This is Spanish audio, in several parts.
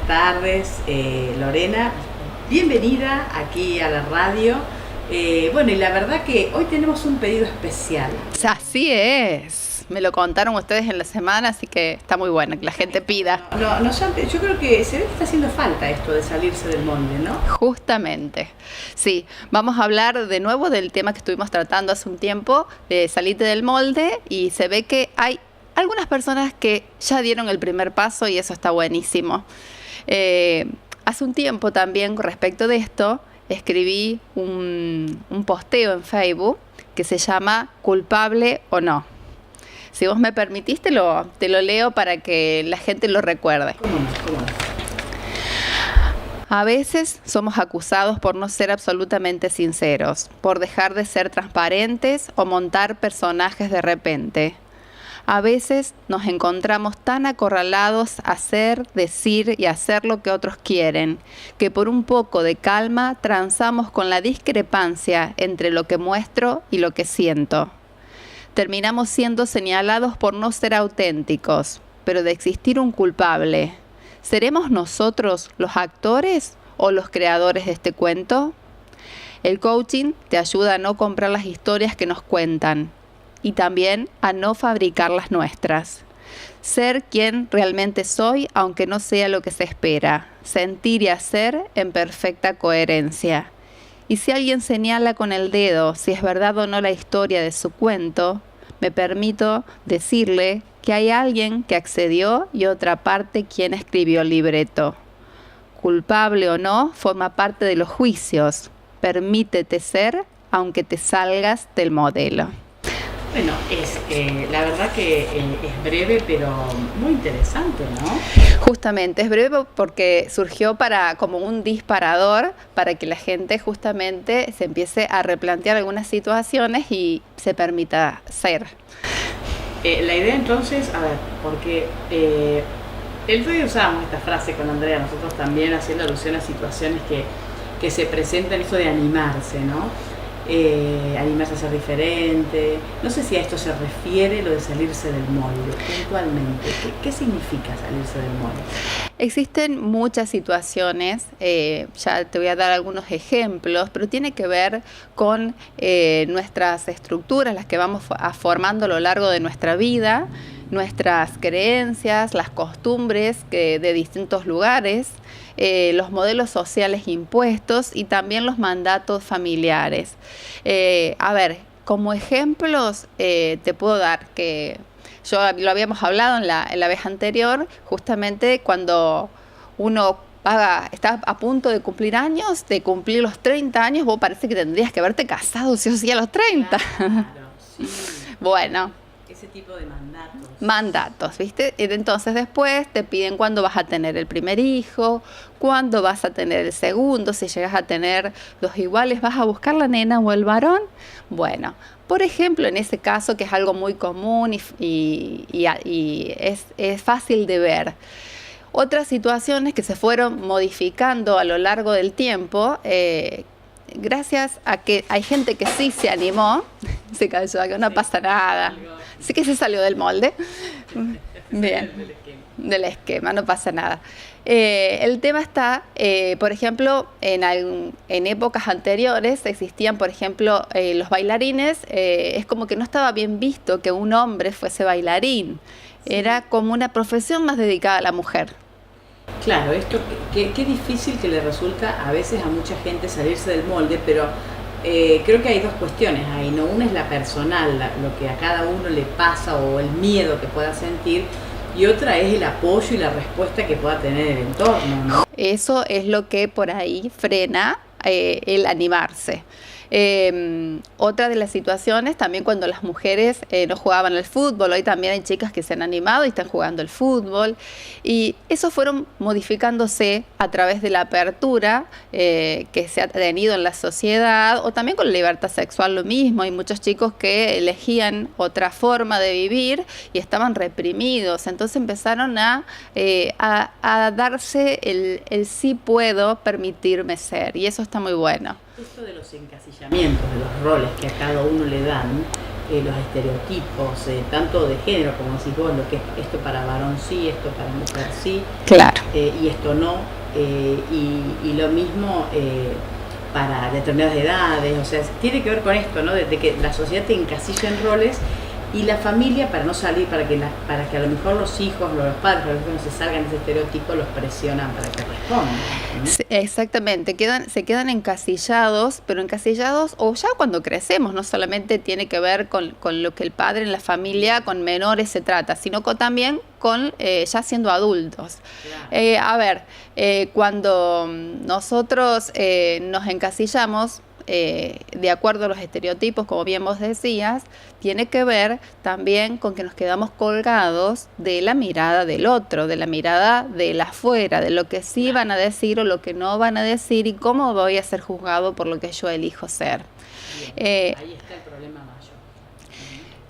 tardes, Lorena. Bienvenida aquí a la radio. Bueno, y la verdad que hoy tenemos un pedido especial. Así es. Me lo contaron ustedes en la semana, así que está muy bueno que la gente pida. Yo creo que se ve que está haciendo falta esto de salirse del molde, ¿no? Justamente. Sí, vamos a hablar de nuevo del tema que estuvimos tratando hace un tiempo, de salirte del molde, y se ve que hay algunas personas que ya dieron el primer paso y eso está buenísimo. Hace un tiempo también, respecto de esto, escribí un posteo en Facebook que se llama ¿Culpable o no? Si vos me permitís, te lo leo para que la gente lo recuerde. ¿Cómo no? A veces somos acusados por no ser absolutamente sinceros, por dejar de ser transparentes o montar personajes de repente. A veces nos encontramos tan acorralados a hacer, decir y hacer lo que otros quieren, que por un poco de calma transamos con la discrepancia entre lo que muestro y lo que siento. Terminamos siendo señalados por no ser auténticos, pero de existir un culpable. ¿Seremos nosotros los actores o los creadores de este cuento? El coaching te ayuda a no comprar las historias que nos cuentan y también a no fabricar las nuestras. Ser quien realmente soy, aunque no sea lo que se espera. Sentir y hacer en perfecta coherencia. Y si alguien señala con el dedo si es verdad o no la historia de su cuento, me permito decirle que hay alguien que accedió y otra parte quien escribió el libreto. Culpable o no, forma parte de los juicios. Permítete ser, aunque te salgas del modelo. Bueno, la verdad que es breve, pero muy interesante, ¿no? Justamente, es breve porque surgió como un disparador para que la gente justamente se empiece a replantear algunas situaciones y se permita ser. La idea entonces, a ver, porque el otro día usábamos esta frase con Andrea, nosotros también haciendo alusión a situaciones que se presentan, esto de animarse, ¿no? Animarse a ser diferente. No sé si a esto se refiere lo de salirse del molde, puntualmente. ¿Qué significa salirse del molde? Existen muchas situaciones, ya te voy a dar algunos ejemplos, pero tiene que ver con nuestras estructuras, las que vamos formando a lo largo de nuestra vida, nuestras creencias, las costumbres de distintos lugares, los modelos sociales impuestos y también los mandatos familiares. A ver, como ejemplos te puedo dar que yo lo habíamos hablado en la vez anterior, justamente cuando uno está a punto de cumplir años, de cumplir los 30 años, vos parece que tendrías que haberte casado sí o sí a los 30. Claro, sí. Bueno. Ese tipo de mandatos. Mandatos, ¿viste? Y entonces después te piden cuándo vas a tener el primer hijo, cuándo vas a tener el segundo, si llegas a tener dos iguales, ¿vas a buscar la nena o el varón? Bueno, por ejemplo, en ese caso que es algo muy común y es fácil de ver. Otras situaciones que se fueron modificando a lo largo del tiempo, gracias a que hay gente que sí se animó, se cayó, que no pasa nada. Sí que se salió del molde. Bien, del esquema, no pasa nada. El tema está, por ejemplo, en épocas anteriores existían, por ejemplo, los bailarines, es como que no estaba bien visto que un hombre fuese bailarín. Sí. Era como una profesión más dedicada a la mujer. Claro, esto qué difícil que le resulta a veces a mucha gente salirse del molde, pero creo que hay dos cuestiones ahí, ¿no? Una es la personal, lo que a cada uno le pasa o el miedo que pueda sentir, y otra es el apoyo y la respuesta que pueda tener el entorno, ¿no? Eso es lo que por ahí frena el animarse. Otra de las situaciones también cuando las mujeres no jugaban al fútbol, hoy también hay chicas que se han animado y están jugando al fútbol, y eso fueron modificándose a través de la apertura que se ha tenido en la sociedad, o también con la libertad sexual lo mismo. Hay muchos chicos que elegían otra forma de vivir y estaban reprimidos, entonces empezaron a darse el sí puedo permitirme ser, y eso está muy bueno. Esto de los encasillamientos, de los roles que a cada uno le dan, los estereotipos, tanto de género, como decís vos, lo que es esto para varón sí, esto para mujer sí, claro, y esto no, y lo mismo para determinadas edades, o sea, tiene que ver con esto, ¿no? De que la sociedad te encasilla en roles y la familia, para no salir, para que a lo mejor los hijos, los padres, a lo mejor no se salgan de ese estereotipo, los presionan para que respondan, ¿no? Sí, exactamente, se quedan encasillados, pero encasillados o ya cuando crecemos, no solamente tiene que ver con lo que el padre en la familia con menores se trata, sino también con ya siendo adultos. Claro. Cuando nosotros nos encasillamos, de acuerdo a los estereotipos, como bien vos decías, tiene que ver también con que nos quedamos colgados de la mirada del otro, de la mirada del afuera, de lo que sí van a decir o lo que no van a decir y cómo voy a ser juzgado por lo que yo elijo ser. Ahí está el problema mayor.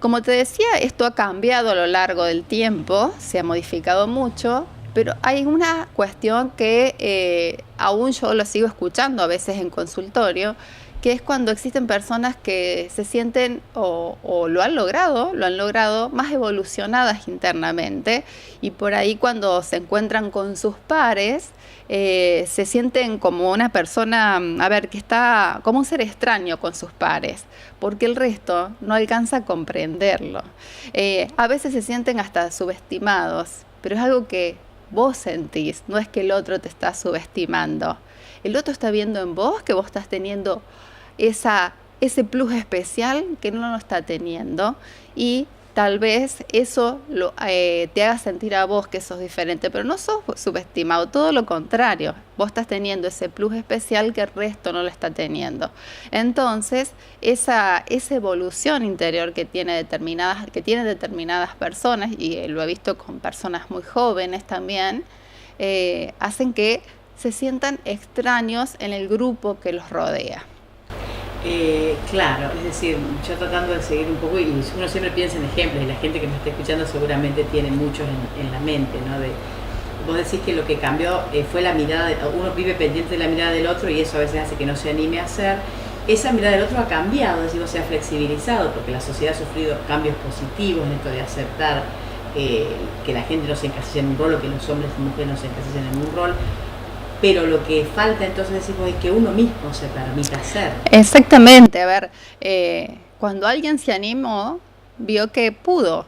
Como te decía, esto ha cambiado a lo largo del tiempo, se ha modificado mucho, pero hay una cuestión que aún yo lo sigo escuchando a veces en consultorio, que es cuando existen personas que se sienten o lo han logrado más evolucionadas internamente, y por ahí cuando se encuentran con sus pares, se sienten como una persona, que está como un ser extraño con sus pares, porque el resto no alcanza a comprenderlo. A veces se sienten hasta subestimados, pero es algo que vos sentís, no es que el otro te está subestimando. El otro está viendo en vos que vos estás teniendo ese plus especial que no lo está teniendo, y tal vez eso te haga sentir a vos que sos diferente, pero no sos subestimado, todo lo contrario, vos estás teniendo ese plus especial que el resto no lo está teniendo. Entonces, esa evolución interior que tienen determinadas personas, y lo he visto con personas muy jóvenes también, hacen que se sientan extraños en el grupo que los rodea. Claro, es decir, yo tratando de seguir un poco, y uno siempre piensa en ejemplos, y la gente que me está escuchando seguramente tiene muchos en la mente, ¿no? Vos decís que lo que cambió fue la mirada, uno vive pendiente de la mirada del otro y eso a veces hace que no se anime a hacer. Esa mirada del otro ha cambiado, es decir, se ha flexibilizado, porque la sociedad ha sufrido cambios positivos en esto de aceptar que la gente no se encasilla en un rol, o que los hombres y mujeres no se encasillan en un rol. Pero lo que falta entonces decimos es que uno mismo se permita hacer. Exactamente, cuando alguien se animó, vio que pudo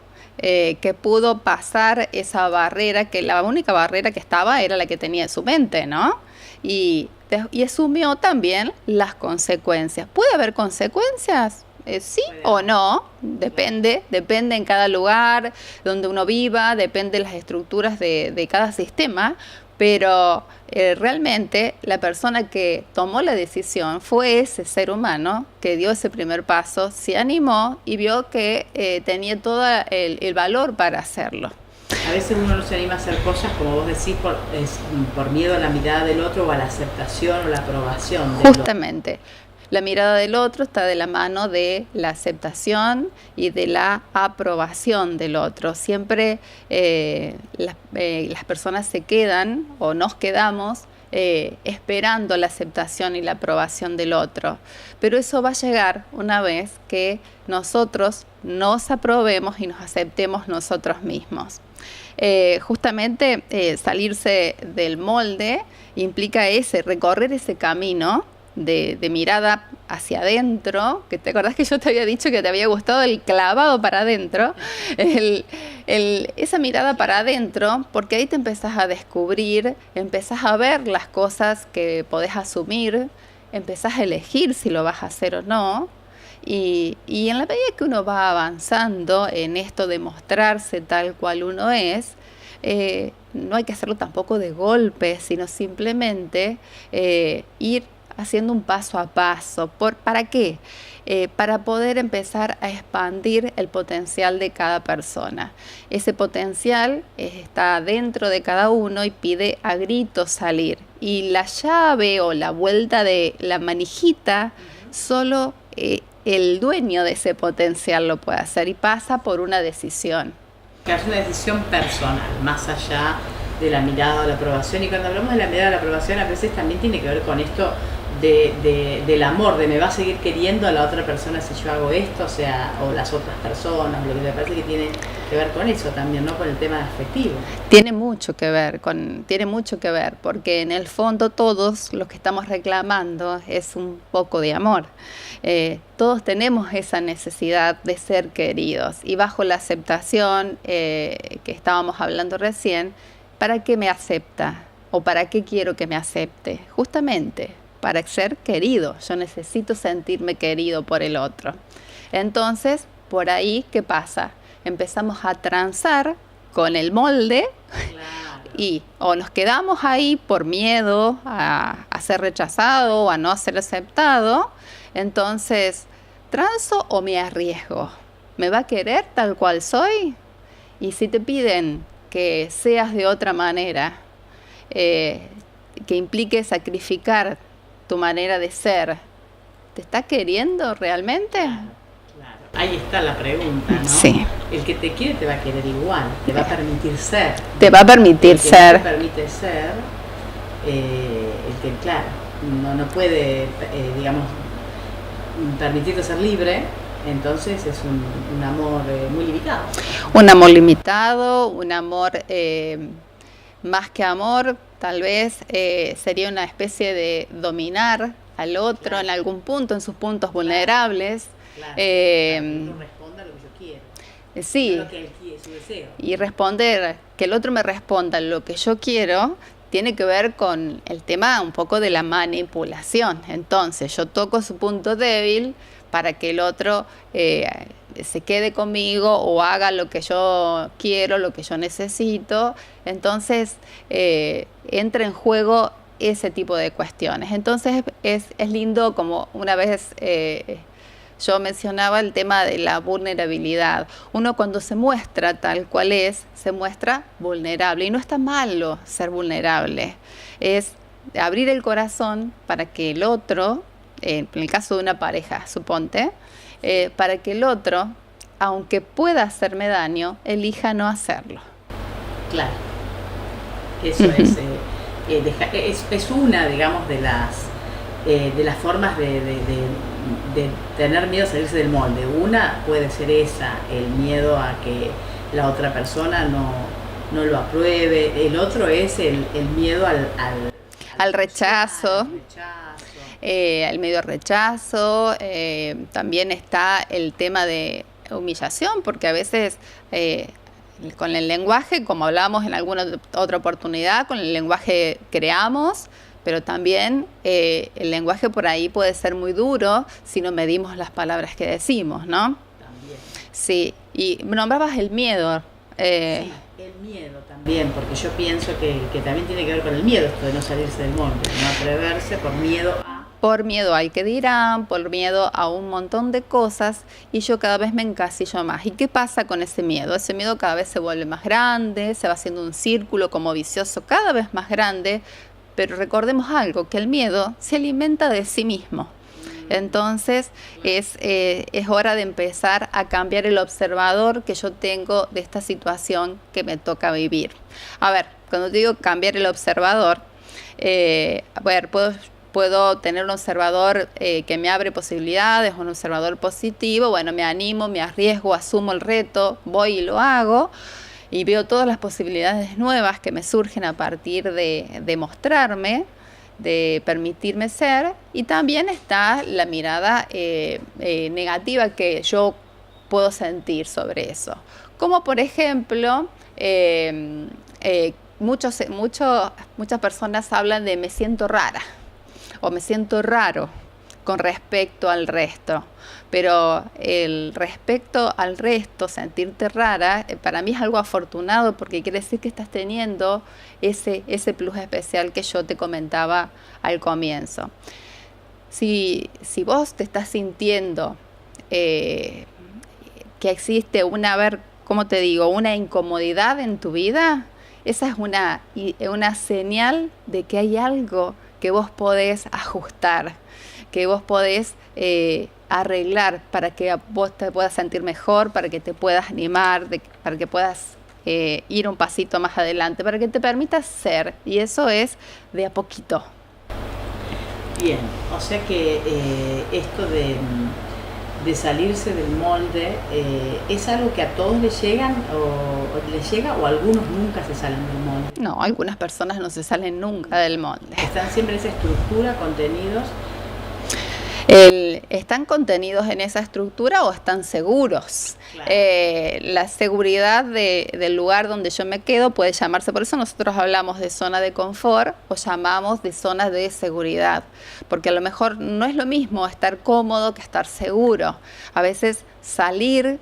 pasar esa barrera, que la única barrera que estaba era la que tenía en su mente, ¿no? Y asumió también las consecuencias. ¿Puede haber consecuencias? Sí o no, depende en cada lugar donde uno viva, depende de las estructuras de cada sistema, pero realmente la persona que tomó la decisión fue ese ser humano que dio ese primer paso, se animó y vio que tenía todo el valor para hacerlo. A veces uno no se anima a hacer cosas, como vos decís, por miedo a la mirada del otro, o a la aceptación o la aprobación del Justamente. Otro. La mirada del otro está de la mano de la aceptación y de la aprobación del otro. Siempre las personas se quedan o nos quedamos esperando la aceptación y la aprobación del otro. Pero eso va a llegar una vez que nosotros nos aprobemos y nos aceptemos nosotros mismos. Justamente salirse del molde implica recorrer ese camino de mirada hacia adentro, que te acordás que yo te había dicho que te había gustado el clavado para adentro, esa mirada para adentro, porque ahí te empezás a descubrir, empezás a ver las cosas que podés asumir, empezás a elegir si lo vas a hacer o no, y en la medida que uno va avanzando en esto de mostrarse tal cual uno es, no hay que hacerlo tampoco de golpe, sino simplemente ir haciendo un paso a paso. ¿Para qué? Para poder empezar a expandir el potencial de cada persona. Ese potencial está dentro de cada uno y pide a gritos salir. Y la llave o la vuelta de la manijita, solo el dueño de ese potencial lo puede hacer, y pasa por una decisión. Es una decisión personal, más allá de la mirada o la aprobación. Y cuando hablamos de la mirada o la aprobación, a veces también tiene que ver con esto del amor, de me va a seguir queriendo a la otra persona si yo hago esto, o sea, o las otras personas, lo que me parece que tiene que ver con eso también, ¿no? Con el tema afectivo. Tiene mucho que ver, porque en el fondo todos los que estamos reclamando es un poco de amor. Todos tenemos esa necesidad de ser queridos, y bajo la aceptación que estábamos hablando recién, ¿para qué me acepta? ¿O para qué quiero que me acepte? Justamente para ser querido. Yo necesito sentirme querido por el otro. Entonces, por ahí, ¿qué pasa? Empezamos a transar con el molde. Claro. Y o nos quedamos ahí por miedo a ser rechazado o a no ser aceptado. Entonces, ¿transo o me arriesgo? ¿Me va a querer tal cual soy? Y si te piden que seas de otra manera, que implique sacrificar tu manera de ser, ¿te está queriendo realmente? Claro. Ahí está la pregunta, ¿no? Sí. El que te quiere te va a querer igual, te va a permitir ser. Te va a permitir el que ser. No te permite ser, el que, claro, no puede, digamos, permitirte ser libre, entonces es un amor muy limitado. Un amor limitado, un amor más que amor, tal vez sería una especie de dominar al otro, claro, en algún punto, en sus puntos vulnerables. Claro, que no responda a lo que yo quiero. Sí, lo que él quiere, su deseo. Y responder, que el otro me responda lo que yo quiero, tiene que ver con el tema un poco de la manipulación. Entonces, yo toco su punto débil para que el otro se quede conmigo o haga lo que yo quiero, lo que yo necesito. Entonces, entra en juego ese tipo de cuestiones. Entonces, es lindo, como una vez yo mencionaba el tema de la vulnerabilidad. Uno, cuando se muestra tal cual es, se muestra vulnerable. Y no está malo ser vulnerable. Es abrir el corazón para que el otro, en el caso de una pareja, suponte, para que el otro, aunque pueda hacerme daño, elija no hacerlo. Claro. Eso es una, digamos, de las formas de tener miedo a salirse del molde. Una puede ser esa, el miedo a que la otra persona no lo apruebe. El otro es el miedo al rechazo. El medio rechazo. También está el tema de humillación, porque a veces con el lenguaje, como hablábamos en alguna otra oportunidad, con el lenguaje creamos, pero también el lenguaje por ahí puede ser muy duro si no medimos las palabras que decimos, ¿no? También. Sí, y nombrabas el miedo. Sí, el miedo también, porque yo pienso que también tiene que ver con el miedo esto de no salirse del molde, no atreverse por miedo a... Por miedo al que dirán, por miedo a un montón de cosas, y yo cada vez me encasillo más. ¿Y qué pasa con ese miedo? Ese miedo cada vez se vuelve más grande, se va haciendo un círculo como vicioso cada vez más grande, pero recordemos algo, que el miedo se alimenta de sí mismo. Entonces es hora de empezar a cambiar el observador que yo tengo de esta situación que me toca vivir. A ver, cuando digo cambiar el observador, puedo tener un observador que me abre posibilidades, un observador positivo. Bueno, me animo, me arriesgo, asumo el reto, voy y lo hago, y veo todas las posibilidades nuevas que me surgen a partir de mostrarme, de permitirme ser. Y también está la mirada negativa que yo puedo sentir sobre eso. Como por ejemplo, muchas personas hablan de me siento rara o me siento raro con respecto al resto. Pero el respecto al resto, sentirte rara, para mí es algo afortunado, porque quiere decir que estás teniendo ese plus especial que yo te comentaba al comienzo. Si vos te estás sintiendo que existe una incomodidad en tu vida, esa es una señal de que hay algo que vos podés ajustar, que vos podés arreglar para que vos te puedas sentir mejor, para que te puedas animar, para que puedas ir un pasito más adelante, para que te permitas ser. Y eso es de a poquito. Bien, o sea que esto de salirse del molde es algo que a todos les llegan o les llega, o algunos nunca se salen del molde. No, algunas personas no se salen nunca del molde. Están siempre en esa estructura, contenidos. ¿Están contenidos en esa estructura o están seguros? Claro. La seguridad del lugar donde yo me quedo puede llamarse, por eso nosotros hablamos de zona de confort o llamamos de zona de seguridad, porque a lo mejor no es lo mismo estar cómodo que estar seguro. A veces salir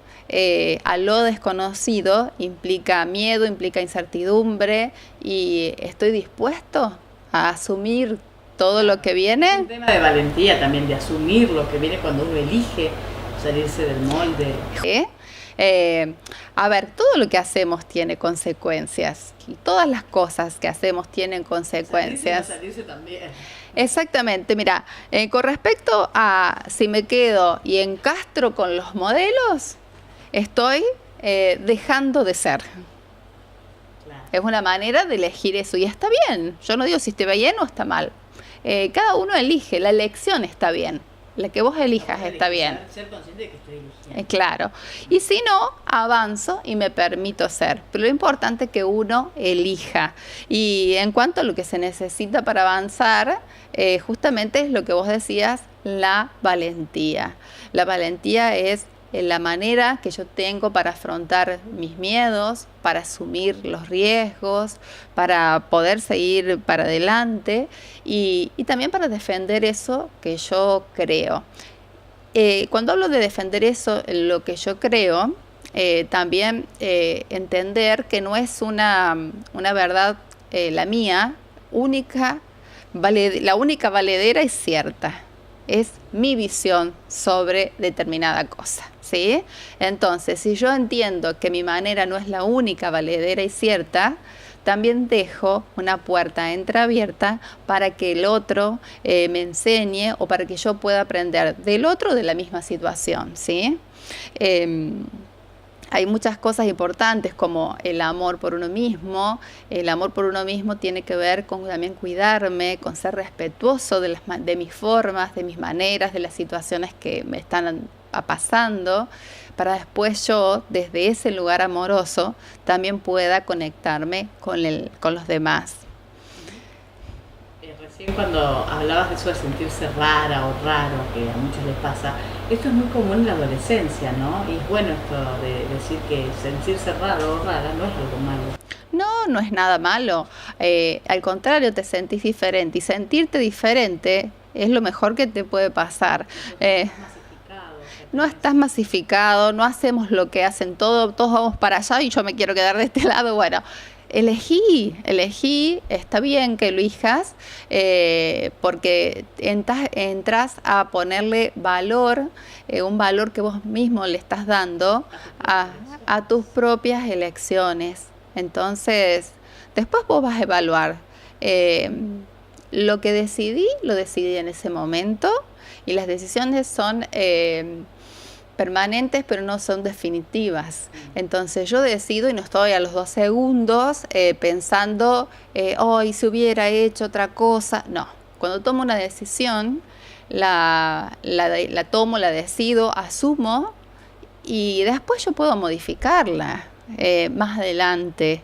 a lo desconocido implica miedo, implica incertidumbre, y estoy dispuesto a asumir todo lo que viene. Es un tema de valentía también, de asumir lo que viene cuando uno elige salirse del molde. A ver, todo lo que hacemos tiene consecuencias. Todas las cosas que hacemos tienen consecuencias. Salirse también. Exactamente, mira, con respecto a si me quedo y encastro con los modelos, estoy dejando de ser. Claro. Es una manera de elegir eso y está bien. Yo no digo si esté bien o está mal. Cada uno elige, la elección está bien, la que vos elijas está bien. Ser consciente de que estoy eligiendo. Claro, y si no, avanzo y me permito ser, pero lo importante es que uno elija. Y en cuanto a lo que se necesita para avanzar, justamente es lo que vos decías, la valentía. La valentía es la manera que yo tengo para afrontar mis miedos, para asumir los riesgos, para poder seguir para adelante y también para defender eso que yo creo. Cuando hablo de defender eso, lo que yo creo, también entender que no es una verdad, la mía, la única valedera y cierta. Es mi visión sobre determinada cosa, ¿sí? Entonces, si yo entiendo que mi manera no es la única valedera y cierta, también dejo una puerta entreabierta para que el otro me enseñe o para que yo pueda aprender del otro de la misma situación, ¿sí? Hay muchas cosas importantes como el amor por uno mismo. El amor por uno mismo tiene que ver con también cuidarme, con ser respetuoso de mis formas, de mis maneras, de las situaciones que me están pasando, para después yo, desde ese lugar amoroso, también pueda conectarme con los demás. Recién cuando hablabas de eso de sentirse rara o raro, que a muchos les pasa, esto es muy común en la adolescencia, ¿no? Y es bueno esto de decir que sentirse raro o rara no es algo malo. No, no es nada malo. Al contrario, te sentís diferente. Y sentirte diferente es lo mejor que te puede pasar. No estás masificado, no hacemos lo que hacen todos vamos para allá y yo me quiero quedar de este lado. Bueno, elegí, está bien que elijas, porque entras a ponerle valor, un valor que vos mismo le estás dando a tus propias elecciones. Entonces, después vos vas a evaluar. Lo que lo decidí en ese momento, y las decisiones son permanentes, pero no son definitivas. Entonces yo decido y no estoy a los 2 segundos pensando, ¿y si hubiera hecho otra cosa? No, cuando tomo una decisión, la tomo, la decido, asumo, y después yo puedo modificarla más adelante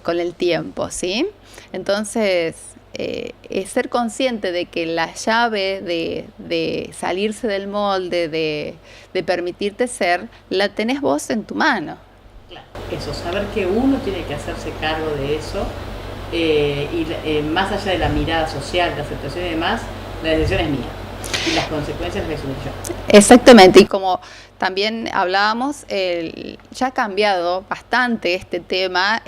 con el tiempo, ¿sí? Entonces, ser consciente de que la llave de salirse del molde, de permitirte ser, la tenés vos en tu mano. Claro. Eso, saber que uno tiene que hacerse cargo de eso, y más allá de la mirada social, la aceptación y demás, la decisión es mía y las consecuencias las asumo yo. Exactamente, y como también hablábamos, ya ha cambiado bastante este tema.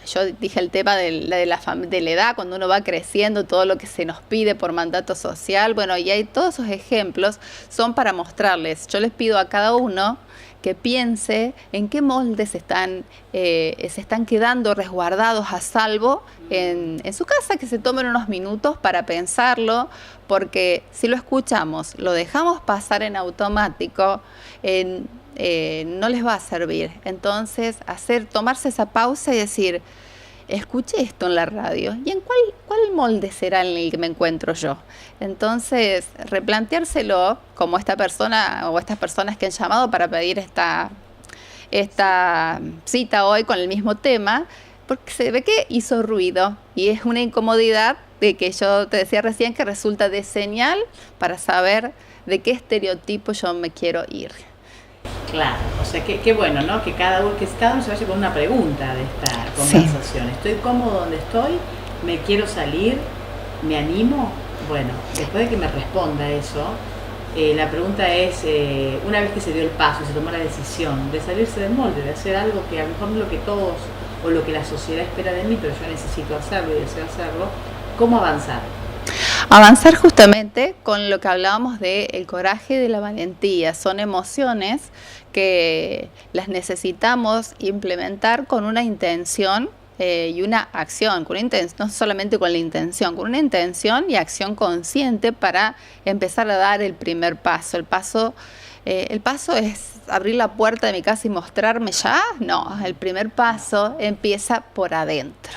Yo dije el tema de la edad, cuando uno va creciendo, todo lo que se nos pide por mandato social. Bueno, y hay todos esos ejemplos, son para mostrarles. Yo les pido a cada uno que piense en qué moldes se están quedando resguardados a salvo en su casa, que se tomen unos minutos para pensarlo, porque si lo escuchamos, lo dejamos pasar en automático, no les va a servir. Entonces, tomarse esa pausa y decir, escuché esto en la radio, ¿y en cuál ¿cuál molde será en el que me encuentro yo? Entonces, replanteárselo como esta persona o estas personas que han llamado para pedir esta cita hoy con el mismo tema, porque se ve que hizo ruido y es una incomodidad de que yo te decía recién que resulta de señal para saber de qué estereotipo yo me quiero ir. Claro, o sea, qué bueno, ¿no? Que cada uno se vaya con una pregunta de esta conversación. Sí. ¿Estoy cómodo donde estoy? ¿Me quiero salir? ¿Me animo? Bueno, después de que me responda eso, la pregunta es, una vez que se dio el paso, se tomó la decisión de salirse del molde, de hacer algo que a lo mejor no es lo que todos o lo que la sociedad espera de mí, pero yo necesito hacerlo y deseo hacerlo, ¿cómo avanzar? Avanzar justamente con lo que hablábamos de el coraje y de la valentía. Son emociones que las necesitamos implementar con una intención y una acción, no solamente con la intención, con una intención y acción consciente para empezar a dar el primer paso. El paso es abrir la puerta de mi casa y mostrarme ya. No, el primer paso empieza por adentro.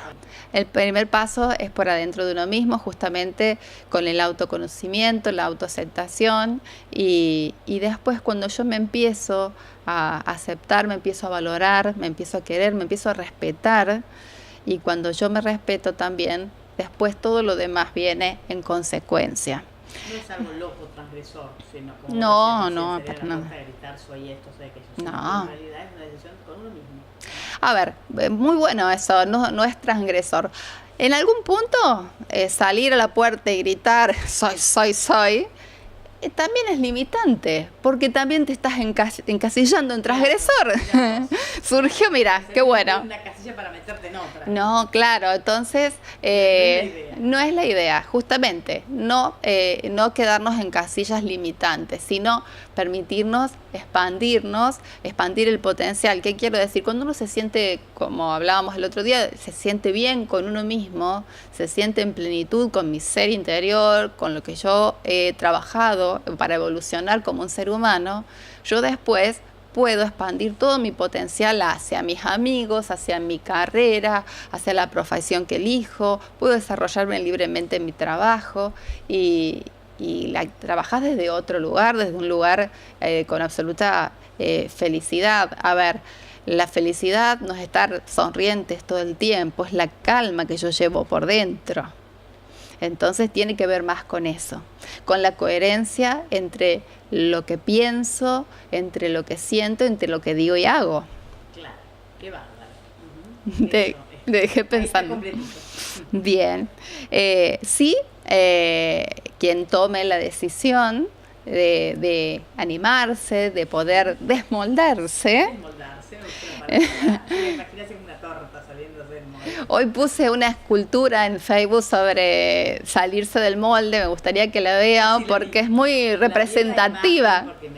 El primer paso es por adentro de uno mismo, justamente con el autoconocimiento, la autoaceptación y después cuando yo me empiezo a aceptar, me empiezo a valorar, me empiezo a querer, me empiezo a respetar y cuando yo me respeto también, después todo lo demás viene en consecuencia. No es algo loco, transgresor, sino como no, para nada. Gritar, soy esto, soy aquello. No. En realidad es una decisión con uno mismo. A ver, muy bueno eso, no es transgresor. En algún punto, salir a la puerta y gritar, soy, también es limitante, porque también te estás encasillando en transgresor. Surgió, mira, qué bueno. Una casilla para meterte en otra. No, claro, entonces no es la idea, justamente, no quedarnos en casillas limitantes, sino permitirnos expandir el potencial. ¿Qué quiero decir? Cuando uno se siente, como hablábamos el otro día, se siente bien con uno mismo, se siente en plenitud con mi ser interior, con lo que yo he trabajado para evolucionar como un ser humano, yo después puedo expandir todo mi potencial hacia mis amigos, hacia mi carrera, hacia la profesión que elijo, puedo desarrollarme libremente en mi trabajo y trabajar desde otro lugar, desde un lugar con absoluta felicidad. A ver, la felicidad no es estar sonrientes todo el tiempo, es la calma que yo llevo por dentro. Entonces tiene que ver más con eso, con la coherencia entre lo que pienso, entre lo que siento, entre lo que digo y hago. Claro, qué bárbaro. Te dejé pensando. Bien, sí, quien tome la decisión de animarse, de poder desmoldarse. Imagínate una torta saliéndose del molde. Hoy puse una escultura en Facebook sobre salirse del molde, me gustaría que la vean porque es muy representativa. Porque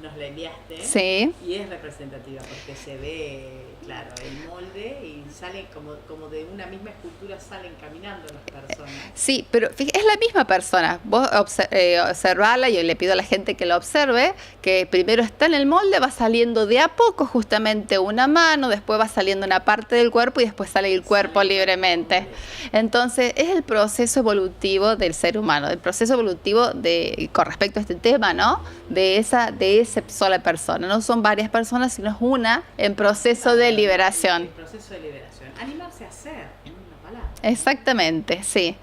nos la enviaste. Sí. Y es representativa porque se ve, claro, el molde y sale como de una misma escultura salen caminando las personas. Sí, pero es la misma persona. Vos observala, yo le pido a la gente que lo observe, que primero está en el molde, va saliendo de a poco justamente una mano, después va saliendo una parte del cuerpo y después sale el cuerpo libremente. Entonces, es el proceso evolutivo del ser humano, el proceso evolutivo con respecto a este tema, ¿no? De esa sola persona. No son varias personas, sino es una en proceso de liberación. El proceso de liberación. Animarse a hacer, en una palabra. Exactamente, sí.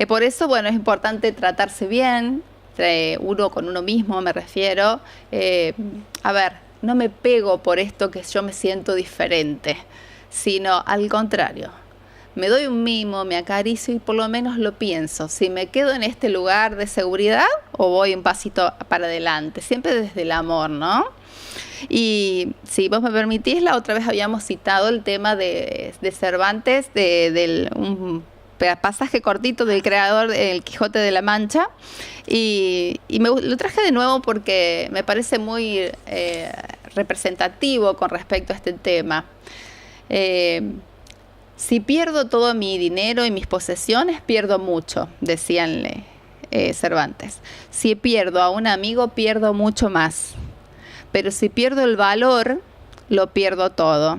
Por eso, bueno, es importante tratarse bien, uno con uno mismo me refiero. A ver, no me pego por esto que yo me siento diferente, sino al contrario. Me doy un mimo, me acaricio y por lo menos lo pienso. Si me quedo en este lugar de seguridad o voy un pasito para adelante, siempre desde el amor, ¿no? Y si vos me permitís, la otra vez habíamos citado el tema de Cervantes, un pasaje cortito del creador del Quijote de la Mancha, y lo traje de nuevo porque me parece muy representativo con respecto a este tema. Si pierdo todo mi dinero y mis posesiones, pierdo mucho, decíanle Cervantes. Si pierdo a un amigo, pierdo mucho más. Pero si pierdo el valor, lo pierdo todo.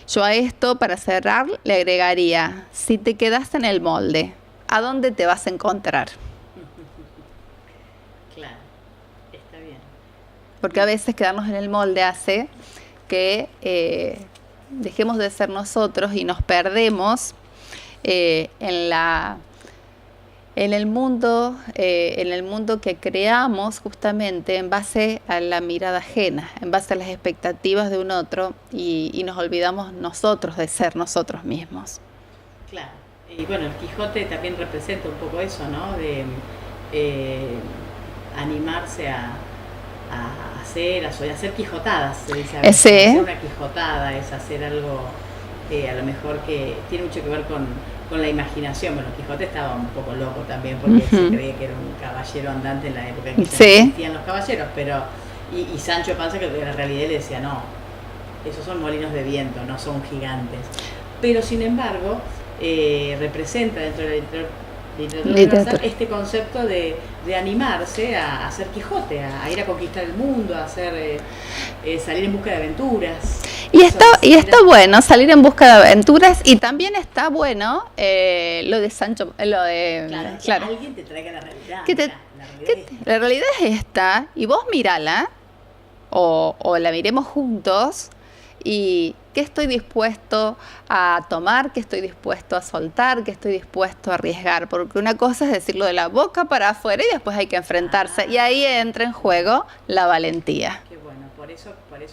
Yo a esto, para cerrar, le agregaría, si te quedas en el molde, ¿a dónde te vas a encontrar? Claro, está bien. Porque a veces quedarnos en el molde hace que dejemos de ser nosotros y nos perdemos en el mundo que creamos justamente en base a la mirada ajena, en base a las expectativas de un otro y nos olvidamos nosotros de ser nosotros mismos. Claro, y bueno, el Quijote también representa un poco eso, ¿no? De animarse a hacer quijotadas, se dice a veces. Sí. Hacer una quijotada es hacer algo a lo mejor que tiene mucho que ver con la imaginación. Bueno, Quijote estaba un poco loco también porque se creía que era un caballero andante en la época en que Sí. existían los caballeros, pero y Sancho Panza, que en la realidad le decía, no, esos son molinos de viento, no son gigantes. Pero sin embargo, representa dentro de la literatura universal este concepto de animarse a hacer Quijote, a ir a conquistar el mundo, a hacer salir en busca de aventuras. Y está bueno salir en busca de aventuras, y también está bueno lo de Sancho, lo de claro. Que alguien te traiga la realidad. La realidad es esta, y vos mírala, o la miremos juntos, y qué estoy dispuesto a tomar, qué estoy dispuesto a soltar, qué estoy dispuesto a arriesgar, porque una cosa es decirlo de la boca para afuera y después hay que enfrentarse, y ahí entra en juego la valentía. Qué bueno, por eso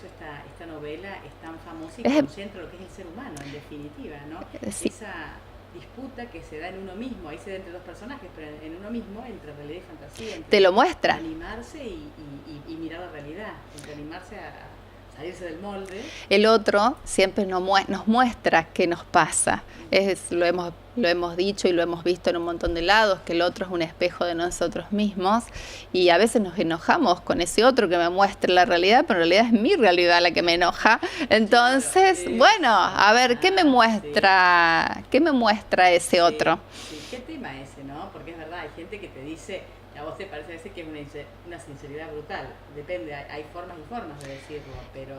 esta novela es tan famosa y concentra lo que es el ser humano, en definitiva, ¿no? Sí. Esa disputa que se da en uno mismo, ahí se da entre dos personajes, pero en uno mismo, entre realidad y fantasía. Te lo muestra. Animarse y mirar la realidad, entre animarse a salirse del molde. El otro siempre nos muestra qué nos pasa. Lo hemos dicho y lo hemos visto en un montón de lados, que el otro es un espejo de nosotros mismos, y a veces nos enojamos con ese otro que me muestra la realidad, pero en realidad es mi realidad la que me enoja. Entonces, claro, bueno, a ver, ¿qué me muestra ese otro? Sí. ¿Qué tema ese, no? Porque es verdad, hay gente que te dice, a vos te parece a veces que es una sinceridad brutal. Depende, hay formas y formas de decirlo, pero...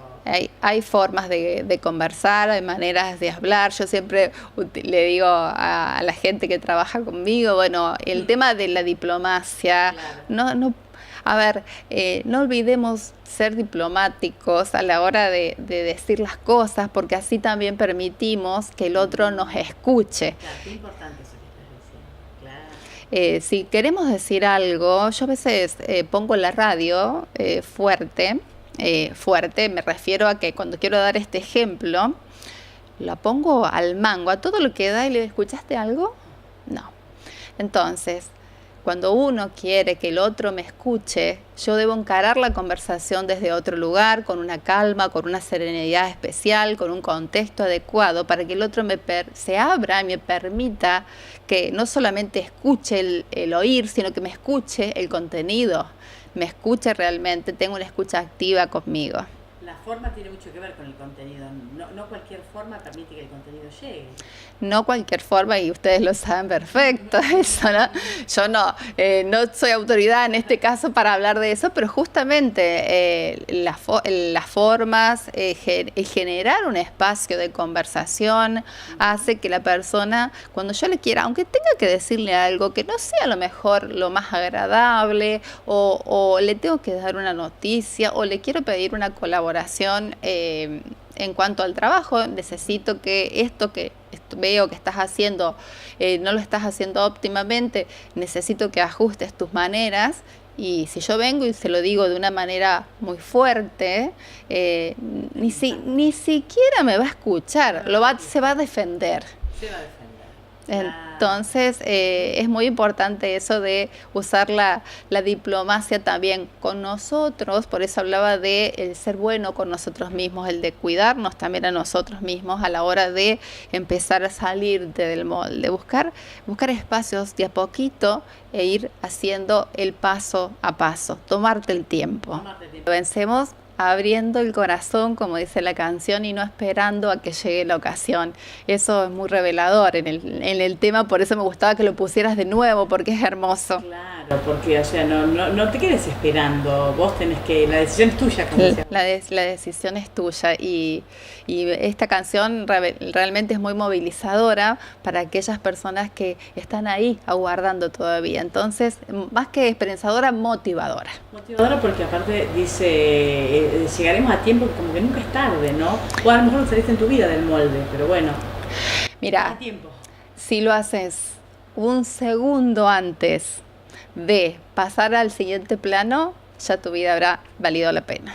Hay formas de conversar, hay maneras de hablar. Yo siempre le digo a la gente que trabaja conmigo, bueno, el tema de la diplomacia, claro. No olvidemos ser diplomáticos a la hora de decir las cosas, porque así también permitimos que el otro nos escuche. Claro, qué importante eso. Si queremos decir algo, yo a veces pongo la radio fuerte, me refiero a que cuando quiero dar este ejemplo, la pongo al mango, a todo lo que da, y le ¿escuchaste algo? No. Entonces, cuando uno quiere que el otro me escuche, yo debo encarar la conversación desde otro lugar, con una calma, con una serenidad especial, con un contexto adecuado, para que el otro se abra y me permita que no solamente escuche el oír, sino que me escuche el contenido, me escuche realmente, tenga una escucha activa conmigo. La forma tiene mucho que ver con el contenido. No cualquier forma permite que el contenido llegue. No cualquier forma, y ustedes lo saben perfecto, eso, ¿no? Yo no soy autoridad en este caso para hablar de eso, pero justamente las formas, generar un espacio de conversación hace que la persona, cuando yo le quiera, aunque tenga que decirle algo que no sea a lo mejor lo más agradable, o le tengo que dar una noticia, o le quiero pedir una colaboración en cuanto al trabajo, necesito que esto que veo que estás haciendo, no lo estás haciendo óptimamente, necesito que ajustes tus maneras. Y si yo vengo y se lo digo de una manera muy fuerte, ni siquiera me va a escuchar, se va a defender. Entonces es muy importante eso de usar la diplomacia también con nosotros. Por eso hablaba de el ser bueno con nosotros mismos, el de cuidarnos también a nosotros mismos a la hora de empezar a salir del molde, buscar espacios de a poquito e ir haciendo el paso a paso, tomarte el tiempo. Vencemos abriendo el corazón, como dice la canción, y no esperando a que llegue la ocasión. Eso es muy revelador en el tema, por eso me gustaba que lo pusieras de nuevo, porque es hermoso. Claro. Claro, porque, o sea, no te quedes esperando, vos tenés que, la decisión es tuya, como decía. La decisión es tuya y esta canción realmente es muy movilizadora para aquellas personas que están ahí aguardando todavía. Entonces, más que esperanzadora, motivadora. Motivadora porque aparte dice, llegaremos a tiempo, como que nunca es tarde, ¿no? O a lo mejor no saliste en tu vida del molde, pero bueno. Mira, hay tiempo. Si lo haces un segundo antes de pasar al siguiente plano, ya tu vida habrá valido la pena.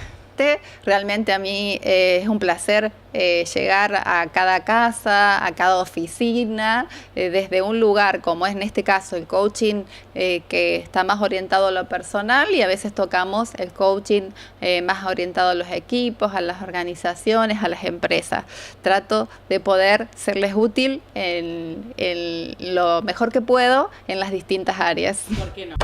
Realmente a mí es un placer llegar a cada casa, a cada oficina, desde un lugar como es en este caso el coaching que está más orientado a lo personal y a veces tocamos el coaching más orientado a los equipos, a las organizaciones, a las empresas. Trato de poder serles útil en lo mejor que puedo en las distintas áreas. ¿Por qué no?